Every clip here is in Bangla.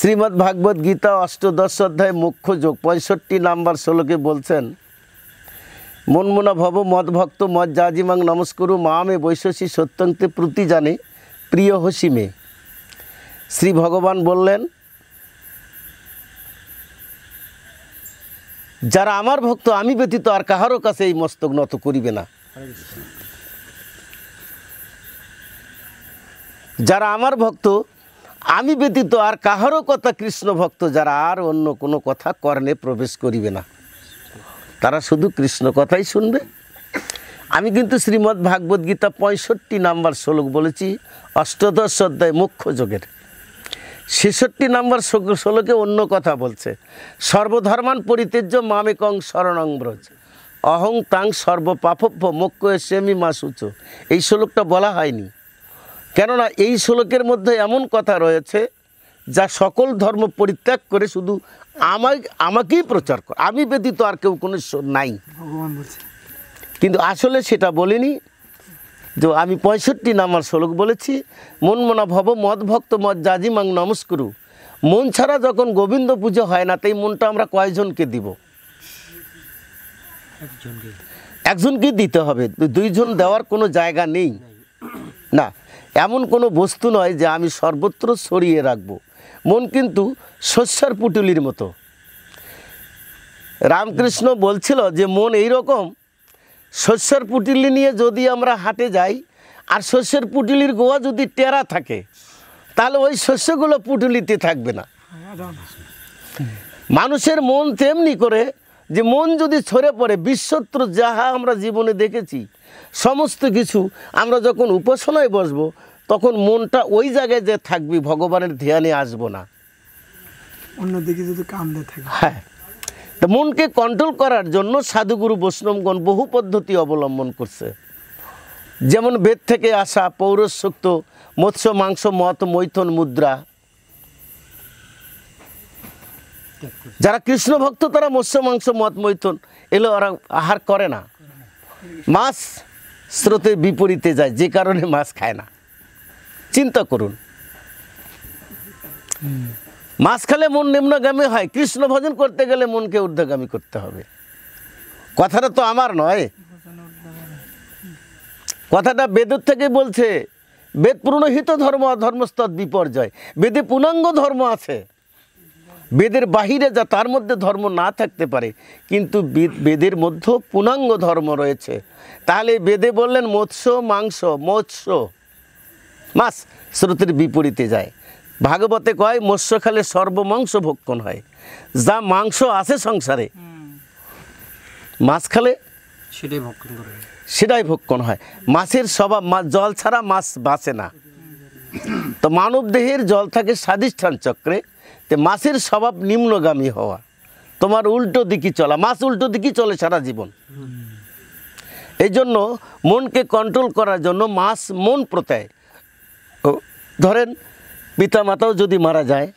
শ্রীমদ্ ভাগবত গীতা অষ্টদশ অধ্যায় মুখ্য যোগ 65 নম্বর শ্লোকে বলছেন, মনমনা ভব মদভক্ত মদ যাজিমাং নমস্কুরু মামে বৈশ্বসী সত্যন্তে প্রতি জানে প্রিয় হসিমে। শ্রী ভগবান বললেন, যারা আমার ভক্ত আমি ব্যতীত আর কাহারও কাছে এই মস্তক নত করিবে না। যারা আমার ভক্ত আমি ব্যতীত আর কাহারও কথা কৃষ্ণ ভক্ত যারা আর অন্য কোনো কথা কর্ণে প্রবেশ করিবে না, তারা শুধু কৃষ্ণ কথাই শুনবে। আমি কিন্তু শ্রীমদ্ ভাগবত গীতা 65 নম্বর শ্লোক বলেছি, অষ্টদশ অধ্যায় মুখ্য যোগের 66 নম্বর শ্লোকে অন্য কথা বলছে। সর্বধর্মান পরিত্যজ্য মামেকং শরণং ব্রজ অহং তাং সর্বপাপভ্য মোক্ষ সেমি মাসুচ। এই শ্লোকটা বলা হয়নি, কেননা এই শ্লোকের মধ্যে এমন কথা রয়েছে যা সকল ধর্ম পরিত্যাগ করে শুধু আমাকেই প্রচার করে, আমি ব্যতীত আর কেউ কোনো নাই ভগবান বলছে। কিন্তু আসলে সেটা বলিনি, যে আমি 65 নম্বর শ্লোক বলেছি, মনমনা ভব মদ ভক্ত মদ যাজিমাং নমস্কুরু। মন ছাড়া যখন গোবিন্দ পুজো হয় না, তাই মনটা আমরা কয়জনকে দিব? একজনকেই দিতে হবে, দুইজন দেওয়ার কোনো জায়গা নেই না। এমন কোনো বস্তু নয় যে আমি সর্বত্র ছড়িয়ে রাখবো। মন কিন্তু শস্যের পুটুলির মতো। রামকৃষ্ণ বলছিল যে মন এইরকম, শস্যের পুটুলি নিয়ে যদি আমরা হাটে যাই আর শস্যের পুটুলির গোয়া যদি টেরা থাকে, তাহলে ওই শস্যগুলো পুটুলিতে থাকবে না। মানুষের মন তেমনি করে, যে মন যদি ছড়ে পড়ে, বিশ্বত্র যাহা আমরা জীবনে দেখেছি সমস্ত কিছু, আমরা যখন উপাসনায় বসবো তখন মনটা ওই জায়গায় যে থাকবে, ভগবানের ধ্যানে আসবো না, অন্যদিকে যদি কামড়ে থাকে। হ্যাঁ, তো মনকে কন্ট্রোল করার জন্য সাধুগুরু বৈষ্ণবগণ বহু পদ্ধতি অবলম্বন করছে। যেমন বেদ থেকে আসা পৌরষ সূক্ত, মৎস্য মাংস মত মৈথন মুদ্রা। যারা কৃষ্ণ ভক্ত তারা মৎস্য মাংস মদ মৈথুন এগুলো ওরা আহার করে না। মাছ স্রোতের বিপরীতে যায়, যে কারণে মাছ খায় না। চিন্তা করুন, মাছ খেলে মন নিম্নগামী হয়, কৃষ্ণ ভজন করতে গেলে মনকে ঊর্ধ্বগামী করতে হবে। কথাটা তো আমার নয়, কথাটা বেদের থেকে বলছে। বেদ পুরোহিত ধর্ম অধর্মস্তৎ বিপর্যয়। বেদে পূর্ণাঙ্গ ধর্ম আছে, বেদের বাহিরে যা তার মধ্যে ধর্ম না থাকতে পারে, কিন্তু বেদের মধ্যেও পূর্ণাঙ্গ ধর্ম রয়েছে। তাহলে বেদে বললেন মৎস্য মাংস, মৎস্য মাছ স্রোতের বিপরীতে যায়। ভাগবতে কয় মৎস্য খালে সর্বমাংস ভক্ষণ হয়। যা মাংস আছে সংসারে, মাছ খালে সেটাই ভক্ষণ হয়। মাছের স্বভাব, জল ছাড়া মাছ বাঁচে না। তো মানব দেহের জল থাকে স্বাধিষ্ঠান চক্রে, তো মাছের স্বভাব নিম্নগামী হওয়া, তোমার উল্টো দিকে চলা। মাছ উল্টো দিকে চলে সারা জীবন। এই জন্য মনকে কন্ট্রোল করার জন্য মাছ মন প্রত্যয়। ধরেন পিতা মাতাও যদি মারা যায়,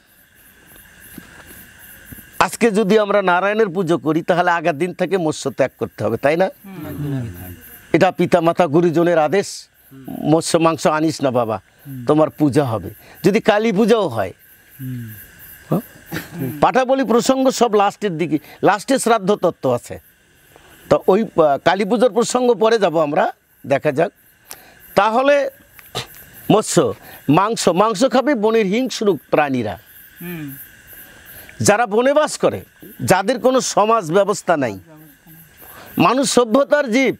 আজকে যদি আমরা নারায়ণের পুজো করি, তাহলে আগের দিন থেকে মৎস্য ত্যাগ করতে হবে, তাই না? এটা পিতা মাতা গুরুজনের আদেশ, মৎস্য মাংস আনিস না বাবা, তোমার পূজা হবে। যদি কালী পূজাও হয়, পাঠা বলি প্রসঙ্গ সব লাস্টের দিকে, লাস্টে শ্রাদ্ধ তত্ত্ব আছে। তো ওই কালী পুজোর প্রসঙ্গ পরে যাব আমরা, দেখা যাক। তাহলে মৎস্য মাংস, মাংস খাবে বনের হিংস্র প্রাণীরা, যারা বনে বাস করে, যাদের কোনো সমাজ ব্যবস্থা নাই। মানুষ সভ্যতার জীব,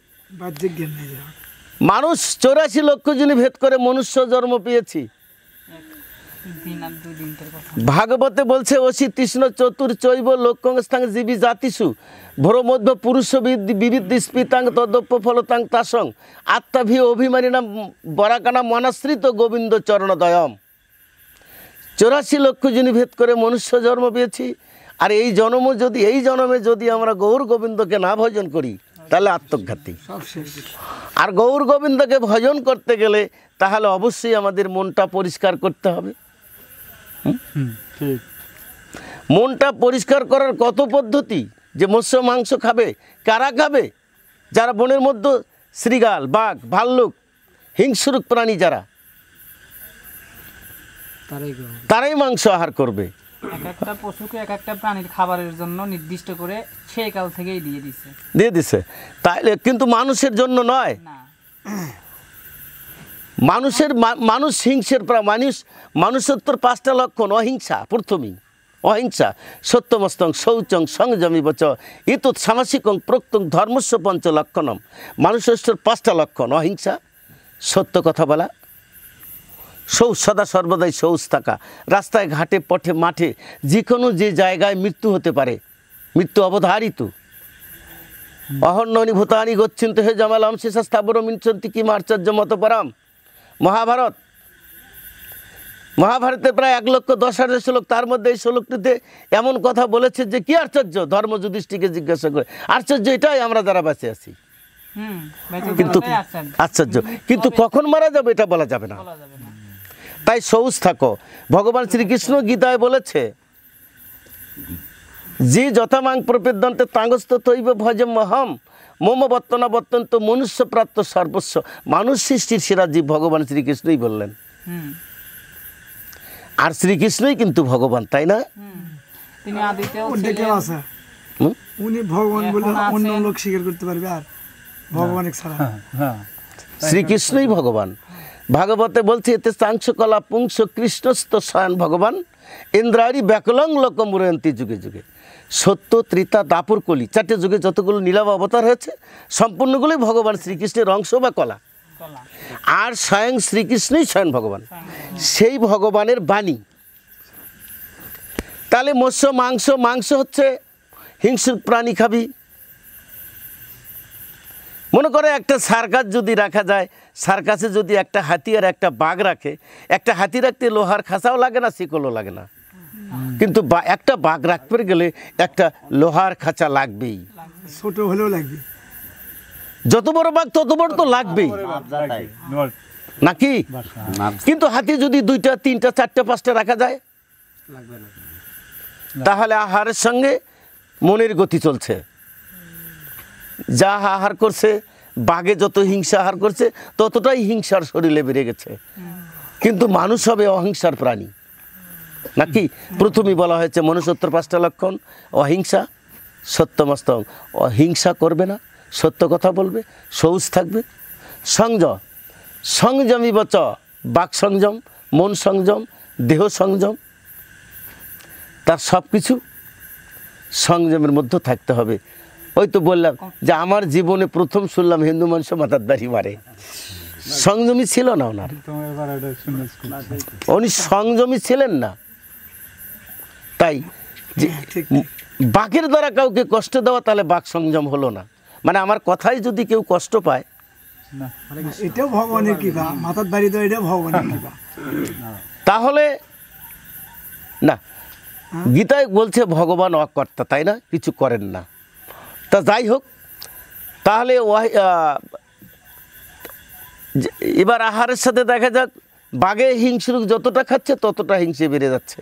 মানুষ 84 লক্ষ জনে ভেদ করে মনুষ্য জন্ম পেয়েছি। ভাগবতে বলছে অসি তৃষ্ণ চতুর চৈব লোকস্থাং জীবী জাতিষু ভ্র মধ্য পুরুষ বিবিধ স্পিতাং তদপ্য ফলতাং তাসং আত্মাভি অভিমানিনাম বরাকানা মনাশ্রিত গোবিন্দ চরণদয়ম। 84 লক্ষ জনে ভেদ করে মনুষ্য জন্ম পেয়েছি, আর এই জন্মে যদি আমরা গৌর গোবিন্দকে না ভজন করি, তাহলে আত্মঘাতী। আর গৌর গোবিন্দকে ভজন করতে গেলে তাহলে অবশ্যই আমাদের মনটা পরিষ্কার করতে হবে। মনটা পরিষ্কার করার কত পদ্ধতি, যে মৎস্য মাংস খাবে, কারা খাবে? যারা বনের মধ্যে শ্রীগাল, বাঘ, ভাল্লুক, হিংস্র প্রাণী যারা, তারাই মাংস আহার করবে। এক একটা পশুকে এক একটা প্রাণীর খাবারের জন্য নির্দিষ্ট করে সেই কাল থেকেই দিয়ে দিছে। তাইলে কিন্তু মানুষের জন্য নয়। না, মানুষ হিংসের মানুষের তো 5টা লক্ষণ। অহিংসা প্রথমেই, অহিংসা সত্যমস্তং শৌচং সংযমিবচ ইতৎ সামাসিকং প্রক্তং ধর্মস্য পঞ্চ লক্ষণম। মানুষের 5টা লক্ষণ: অহিংসা, সত্য কথা বলা, সদা সর্বদাই শৌচ থাকা। রাস্তায় ঘাটে পথে মাঠে যে কোনো যে জায়গায় মৃত্যু হতে পারে, মৃত্যু অবধারিত। অহন্যনি ভূতানি গচ্ছিন্ত হে জমালম শেষস্থাবর মিঞ্চন্তি কি আচার্য মতপরাম। মহাভারতের প্রায় 1,10,000 শ্লোক, তার মধ্যে এই শ্লোকটিতে এমন কথা বলেছে যে কি আশ্চর্য। ধর্ম যুধিষ্ঠিরকে জিজ্ঞাসা করে, আশ্চর্য এটাই আমরা যারা বেঁচে আছি। কিন্তু আশ্চর্য, কিন্তু কখন মারা যাবে এটা বলা যাবে না। তাই শৌচ থাকো। ভগবান শ্রীকৃষ্ণ গীতায় বলেছে, যে যথামাং প্রপেদ্যন্তে তাঙ্গস্থ তৈব ভজম মহম মম বর্তনা বর্তন্ত মনুষ্য প্রাপ্ত সর্বস্ব। মানুষ সৃষ্টির সেরা জীব ভগবান শ্রীকৃষ্ণই বললেন। আর শ্রীকৃষ্ণই কিন্তু ভগবান, তাই না? তিনি আদিতেও অনেকেও আছে উনি ভগবান বলে অন্য লোক স্বীকার করতে পারবে, আর ভগবান ছাড়া শ্রীকৃষ্ণই ভগবান। ভাগবতে বলছে, এতে চাংশ কলা পুংস কৃষ্ণস্ত স্বয়ং ভগবান ইন্দ্রারি ব্যাকলং লোক মুরয়ন্তী যুগে যুগে। সত্য, ত্রেতা, দাপর, কলি 4টে যুগে যতগুলো নীলাভ অবতার হয়েছে সম্পূর্ণগুলোই ভগবান শ্রীকৃষ্ণের অংশ বা কলা। আর স্বয়ং শ্রীকৃষ্ণই স্বয়ং ভগবান, সেই ভগবানের বাণী। তাহলে মৎস্য মাংস হচ্ছে হিংস্র প্রাণী খাবি। মনে করে একটা সার্কাস যদি রাখা যায়, সার্কাসে যদি একটা হাতি আর একটা বাঘ রাখে, একটা হাতি রাখতে লোহার খাঁচাও লাগে না, শিকলও লাগে না। কিন্তু একটা বাঘ রাখতে গেলে একটা লোহার খাঁচা লাগবেই, ছোট হলেও লাগবে। যত বড় বাঘ তত বড় তো লাগবেই নাকি? কিন্তু হাতি যদি 2টা 3টা 4টা 5টা রাখা যায়, তাহলে আহারের সঙ্গে মনের গতি চলছে। যা আহার করছে, বাঘে যত হিংসা আহার করছে ততটাই হিংসার শরীরে বেড়ে গেছে। কিন্তু মানুষ হবে অহিংসার প্রাণী নাকি? প্রথমেই বলা হয়েছে মনুষ্যত্বর 5টা লক্ষণ: অহিংসা, সত্যমস্তং, অহিংসা করবে না, সত্য কথা বলবে, শৌচ থাকবে, সংযমিবচ, বাক সংযম, মন সংযম, দেহ সংযম, তার সব কিছু সংযমের মধ্যে থাকতে হবে। ওই তো বললাম যে আমার জীবনে প্রথম শুনলাম হিন্দু মানুষ মাথার দাড়ি মারে। সংযমী ছিল না ওনার, উনি সংযমী ছিলেন না। তাই যে বাঘের দ্বারা কাউকে কষ্ট দেওয়া, তাহলে বাঘ সংযম হলো না। মানে আমার কথাই যদি কেউ কষ্ট পায়, এটাও ভগবানের কৃপা, মাথার দাড়ি দেওয়া এটাও ভগবানের কৃপা, তাহলে না। গীতায় বলছে ভগবান অকর্তা, তাই না? কিছু করেন না। তা যাই হোক, তাহলে এবার আহারের সাথে দেখা যাক, বাঘে হিংস্র যতটা খাচ্ছে ততটা হিংসে বেড়ে যাচ্ছে।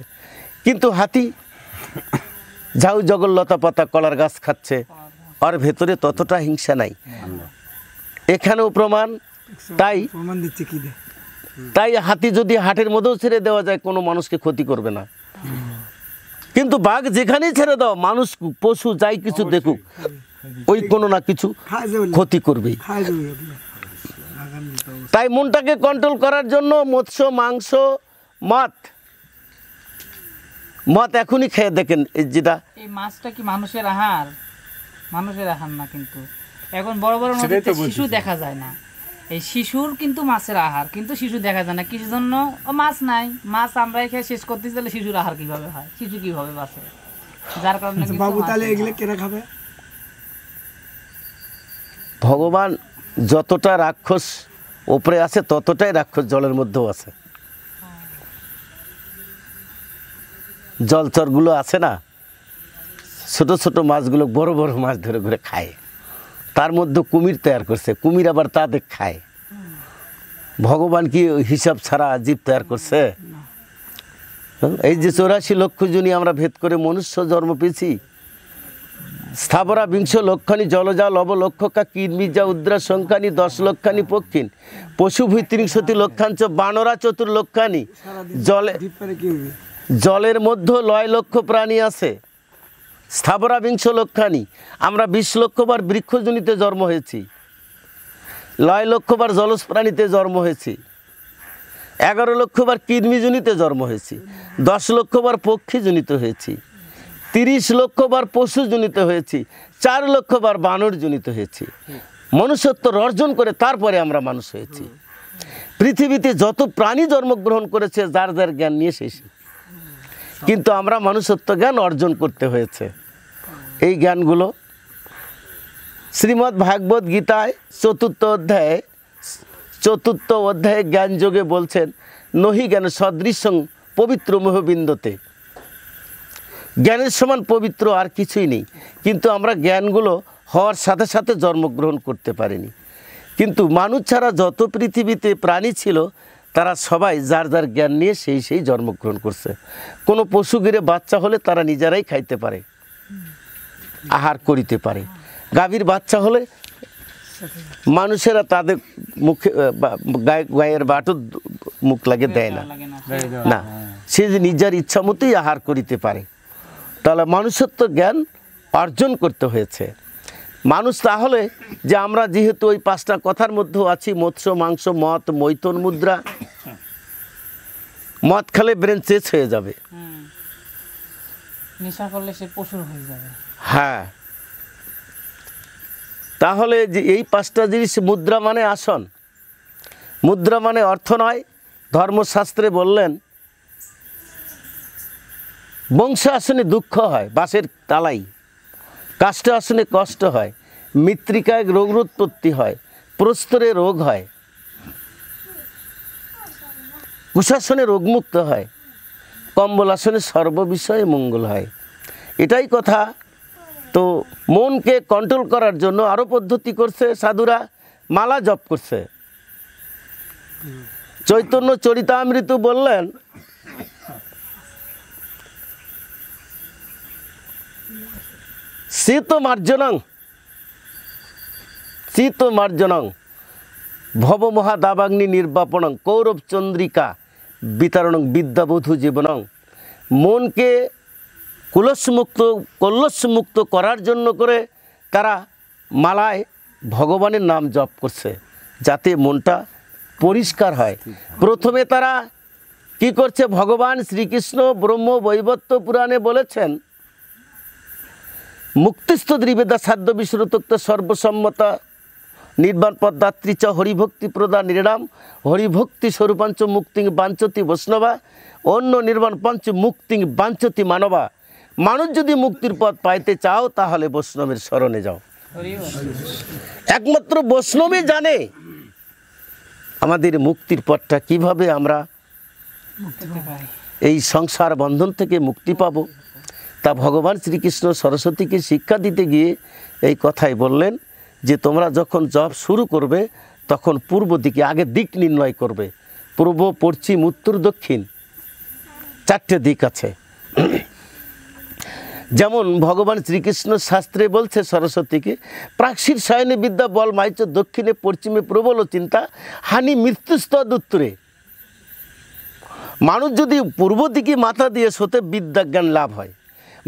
কিন্তু হাতি ঝাউ জগল্লতা পাতা কলার গাছ খাচ্ছে, আর ভেতরে ততটা হিংসা নাই। এখানেও প্রমাণ। প্রমাণ দিচ্ছে কি? তাই হাতি যদি হাটের মধ্যেও ছেড়ে দেওয়া যায়, কোনো মানুষকে ক্ষতি করবে না। কিন্তু বাঘ যেখানেই ছেড়ে দাও, মানুষ পশু যাই কিছু দেখুক, ওই কোনো না কিছু ক্ষতি করবেই। তাই মনটাকে কন্ট্রোল করার জন্য মৎস্য, মাংস, মদ এখনই খেয়ে দেখেন। যেটা এই মাছটা কি মানুষের আহার? মানুষের আহার না। কিন্তু এখন বড় বড় নদীতে শিশু দেখা যায় না, এই শিশুর কিন্তু মাছের আহার, কিন্তু শিশু দেখা যায় না। কিছু জন্য মাছ নাই, মাছ আমরাই খেয়ে শেষ করতেছি, তাহলে শিশুর আহার কিভাবে হয়? শিশু কিভাবে বাঁচে? যার কারণে বাবু তাহলে এগুলো কেনা খাবে। ভগবান যতটা রাক্ষস উপরে আছে, ততটাই রাক্ষস জলের মধ্যেও আছে। জলচরগুলো আছে না, ছোট ছোট মাছগুলো বড় বড় মাছ ধরে ঘুরে খায়। তার মধ্যে কুমির তৈরি করছে, কুমির আবার তাদের খায়। ভগবান কি হিসাব ছাড়া জীব তৈরি করছে? এই যে 84 লক্ষ জনই আমরা ভেদ করে মনুষ্য জন্ম পেয়েছি। স্থাবরা বিংশ লক্ষানি জলজা লব লক্ষকা কীর্মিজা উদ্রা সংখ্যানি 10 লক্ষানি পক্ষিন পশু ভূ 30 লক্ষাঞ্চ বানরা 4 লক্ষানি জলে জলের মধ্যে 9 লক্ষ প্রাণী আছে, স্থাবরা বিংশ লক্ষানি। আমরা 20 লক্ষবার বৃক্ষজনিতে জন্ম হয়েছি, 9 লক্ষবার জলজ প্রাণীতে জন্ম হয়েছি, 11 লক্ষবার কৃমিজনিতে জন্ম হয়েছি, 10 লক্ষবার পক্ষীজনিত হয়েছি, 30 লক্ষবার পশুজনিত হয়েছি, 4 লক্ষবার বানরজনিত হয়েছি। মনুষ্যত্ব অর্জন করে তারপরে আমরা মানুষ হয়েছি। পৃথিবীতে যত প্রাণী জন্মগ্রহণ করেছে যার যার জ্ঞান নিয়ে শেষে, কিন্তু আমরা মনুষ্যত্ব জ্ঞান অর্জন করতে হয়েছে। এই জ্ঞানগুলো শ্রীমদ্ ভাগবত গীতায় 4th অধ্যায়ে জ্ঞান যোগে বলছেন, নহি জ্ঞান সদৃশং পবিত্র মোহবিন্দতে। জ্ঞানের সমান পবিত্র আর কিছুই নেই। কিন্তু আমরা জ্ঞানগুলো হওয়ার সাথে সাথে জন্মগ্রহণ করতে পারিনি। কিন্তু মানুষ ছাড়া যত পৃথিবীতে প্রাণী ছিল তারা সবাই যার যার জ্ঞান নিয়ে সেই জন্মগ্রহণ করছে। কোনো পশু গিরে বাচ্চা হলে তারা নিজেরাই খাইতে পারে, আহার করিতে পারে। গাভীর বাচ্চা হলে মানুষেরা তাদের মুখে গায়ের বাটু মুখ লাগে দেয় না, না, সে যে নিজের ইচ্ছা মতোই আহার করিতে পারে। তাহলে মানুষত্ব জ্ঞান অর্জন করতে হয়েছে। মানুষ তাহলে যে আমরা যেহেতু ওই 5টা কথার মধ্যেও আছি, মৎস্য, মাংস, মদ, মৈথুন মুদ্রা। মদ খেলে ব্রেন চেঞ্জ হয়ে যাবে, নেশা করলে সে পশুর হয়ে যাবে। হ্যাঁ, তাহলে যে এই 5টা জিনিস, মুদ্রা মানে আসন, মুদ্রা মানে অর্থ নয়। ধর্মশাস্ত্রে বললেন বংশ আসনে দুঃখ হয়, বাসের তালাই, কাষ্ঠ আসনে কষ্ট হয়, মৃত্তিকায় রোগোৎপত্তি হয়, প্রস্তরে রোগ হয়, কুশাসনে রোগমুক্ত হয়, কম্বল আসনে সর্ববিষয়ে মঙ্গল হয়। এটাই কথা। তো মনকে কন্ট্রোল করার জন্য আরও পদ্ধতি করছে সাধুরা, মালা জপ করছে। চৈতন্য চরিতামৃত বললেন শীতমার্জনং ভবমহাদাবাগ্নি নির্বাপনং কৌরব চন্দ্রিকা বিতরণং বিদ্যাবধূ জীবনং। মনকে কলুষমুক্ত করার জন্য করে তারা মালায় ভগবানের নাম জপ করছে, যাতে মনটা পরিষ্কার হয়। প্রথমে তারা কি করছে, ভগবান শ্রীকৃষ্ণ ব্রহ্ম বৈবর্ত পুরাণে বলেছেন, মুক্তিস্থ দ্রিবেদা সাধ্য বিশ্বরতোক্ত সর্বসম্মতা নির্বাণ পদাত্রী চ হরিভক্তি প্রদা নিরাম হরিভক্তি স্বরূপাঞ্চ মুক্তিং বাঞ্চতি বৈষ্ণবা অন্য নির্বাণ পঞ্চ মুক্তিং বাঞ্চতি মানবা। মানুষ যদি মুক্তির পথ পাইতে চাও তাহলে বৈষ্ণবের শরণে যাও। একমাত্র বৈষ্ণবে জানে আমাদের মুক্তির পথটা কিভাবে আমরা এই সংসার বন্ধন থেকে মুক্তি পাব। তা ভগবান শ্রীকৃষ্ণ সরস্বতীকে শিক্ষা দিতে গিয়ে এই কথাই বললেন যে তোমরা যখন জপ শুরু করবে তখন পূর্ব দিকে আগে দিক নির্ণয় করবে। পূর্ব, পশ্চিম, উত্তর, দক্ষিণ 4টে দিক আছে। যেমন ভগবান শ্রীকৃষ্ণ শাস্ত্রে বলছে সরস্বতীকে, প্রাক্ষীর শয়নে বিদ্যা বল মাইচ দক্ষিণে পশ্চিমে প্রবল চিন্তা হানি মৃত্যুস্তদ উত্তরে। মানুষ যদি পূর্ব দিকে মাথা দিয়ে শোতে বিদ্যা জ্ঞান লাভ হয়,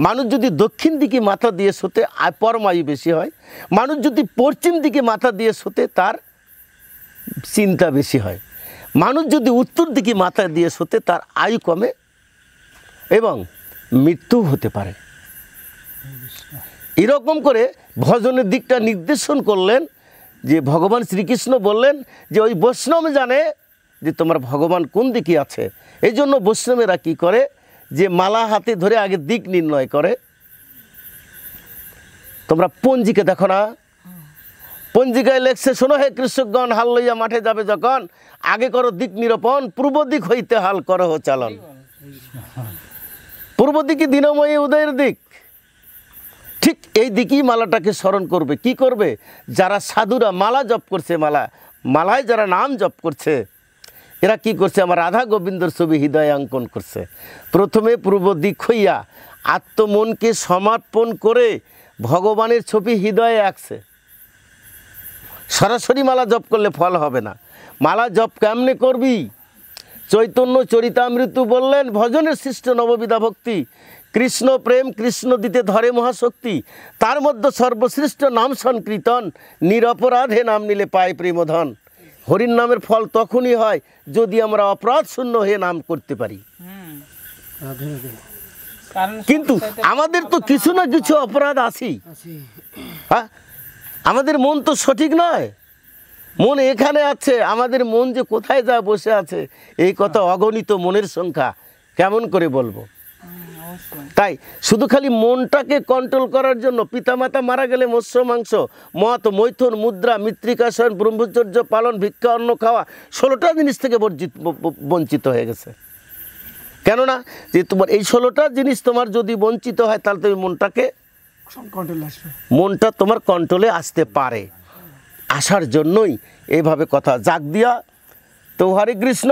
মানুষ যদি দক্ষিণ দিকে মাথা দিয়ে শোতে পরমায়ু বেশি হয়, মানুষ যদি পশ্চিম দিকে মাথা দিয়ে শোতে তার চিন্তা বেশি হয়, মানুষ যদি উত্তর দিকে মাথা দিয়ে শোতে তার আয়ু কমে এবং মৃত্যু হতে পারে। এরকম করে ভজনের দিকটা নির্দেশন করলেন যে ভগবান শ্রীকৃষ্ণ বললেন যে ওই বৈষ্ণব জানে যে তোমার ভগবান কোন দিকে আছে। এই জন্য বৈষ্ণবেরা কী করে, যে মালা হাতে ধরে আগে দিক নির্ণয় করে। তোমরা পঞ্জিকা দেখো না, পঞ্জিকায় লেখছে, শোনো হে কৃষকগণ, হাল লইয়া মাঠে যাবে যখন, আগে করো দিক নিরূপণ, পূর্ব দিক হইতে হাল করো চালন। পূর্ব দিকে দিনময়ী উদয়ের দিক, ঠিক এই দিকেই মালাটাকে স্মরণ করবে। কি করবে, যারা সাধুরা মালা জপ করছে, মালায় যারা নাম জপ করছে, এরা কি করছে, আমার রাধা গোবিন্দর ছবি হৃদয়ে অঙ্কন করছে। প্রথমে পূর্ব দিক হইয়া আত্মমনকে সমর্পণ করে ভগবানের ছবি হৃদয়ে আঁকছে। সরাসরি মালা জপ করলে ফল হবে না। মালা জপ কেমনে করবি, চৈতন্য চরিতামৃত বললেন, ভজনের সৃষ্ট নববিধা ভক্তি, কৃষ্ণ প্রেম কৃষ্ণ দিতে ধরে মহাশক্তি, তার মধ্যে সর্বশ্রেষ্ঠ নাম সংকীর্তন, নিরপরাধে নাম নিলে পায় প্রেমধন। হরির নামের ফল তখনই হয় যদি আমরা অপরাধ শূন্য হয়ে নাম করতে পারি। কারণ কিন্তু আমাদের তো কিছু না কিছু অপরাধ আছেই। হ্যাঁ, আমাদের মন তো সঠিক নয়, মন এখানে আছে, আমাদের মন যে কোথায় যা বসে আছে এই কথা অগণিত মনের সংখ্যা কেমন করে বলবো। অবশ্যই তাই শুধু খালি মনটাকে কন্ট্রোল করার জন্য পিতামাতা মারা গেলে মৎস্য মাংস মত মৈথুন মুদ্রা মৃত্তিকাশয়ন ব্রহ্মচর্য পালন ভিক্ষা অন্ন খাওয়া 16টা জিনিস থেকে বঞ্চিত হয়ে গেছে। কেননা যে তোমার এই 16টা জিনিস তোমার যদি বঞ্চিত হয় তাহলে তুমি মনটা তোমার কন্ট্রোলে আসতে পারে। আসার জন্যই এইভাবে কথা জাগ দিয়া। তো হরে কৃষ্ণ।